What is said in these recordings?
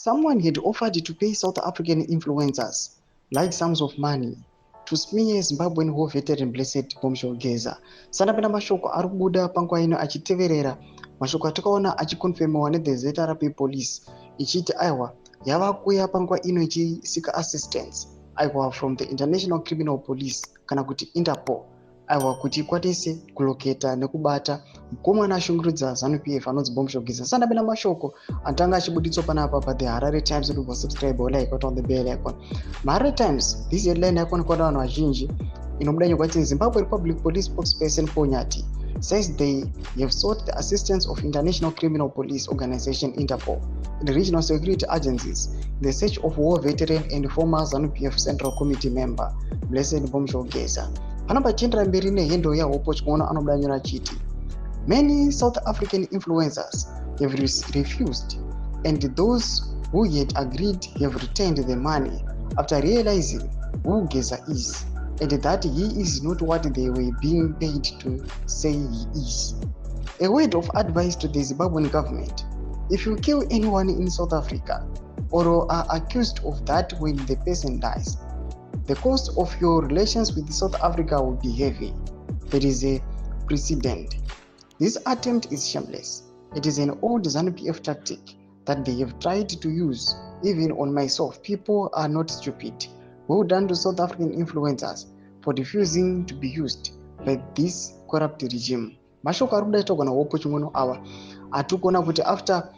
Someone had offered to pay South African influencers large sums of money to smear Zimbabwean war veteran Blessed Bombshell Geza. Sanapenda mashoko ari kubuda panguva ino achiteverera mashoko atakaona achikonfirmiwa neDezeta Rape Police ichiti aiwa yava kuuya panguva ino ichisika assistance aiwa from the International Criminal Police kana kuti Interpol aiwa kuti ikwanise kuloketa nekubata mukomana ashungurudza ZANU-PF anonzi Bombshell Geza. Sanapenda mashoko atanga achibuditswa panapa pa the Harare Times kuti subscribe like on the bell icon. Harare Times this headline icon kwa vanhu vazhinji inobuda nyika kuti Zimbabwe Republic Police spokesperson Ponyati says they have sought the assistance of International Criminal Police Organization Interpol and regional security agencies in the search of war veteran and former ZANU-PF Central Committee member Blessed Bombshell Geza. Panapa chiendera mberi nehendo yahopo chikuona anobuda nyora chiti many South African influencers have refused and those who had agreed have returned the money after realizing who Geza is and that he is not what they were being paid to say he is. A word of advice to the Zimbabwean government: if you kill anyone in South Africa or are accused of that when the person dies, the cost of your relations with South Africa will be heavy. There is a precedent. This attempt is shameless. It is an old ZANU-PF tactic that they have tried to use even on myself. People are not stupid. Well done to South African influencers for refusing to be used by this corrupt regime. Mashoko ari kudaitwa kana hopo chimweno awa atikona kuti after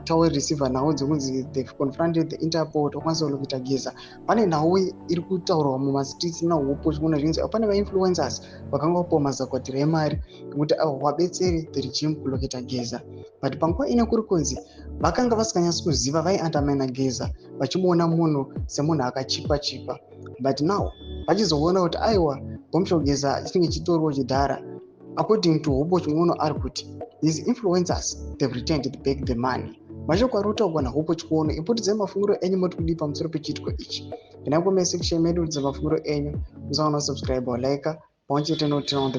tawe receiver nhau dzekunzi they've confronted the Interpol tokwanisa kuita Geza. Pane nhau iri kutaurwa mumastreets nahopo chimweno zvinzi pane vainfluencers vakanga vapiwa mazakwatiro emari kuti vabetsere the regime kuloketa Geza, but panguva ino kuri kunzi vakanga vasikanyatsi kuziva vaiandamana Geza vachimuona munhu semunhu akachipa chipa, but now vachizoona kuti aiwa Bombshell Geza chinenge chitoriwo chidhara. According to hopo chimweno ari kuti these influencers they've returned back the money. Mashoko ari kutaurwa nahopo chimweno. Ipotedze mafungiro enyu moti kudii pamusoro pechitiko ichi. Pinai comment section medu kudza mafungiro enyu. Musaona subscribe or like pamwe chete nokuturn on the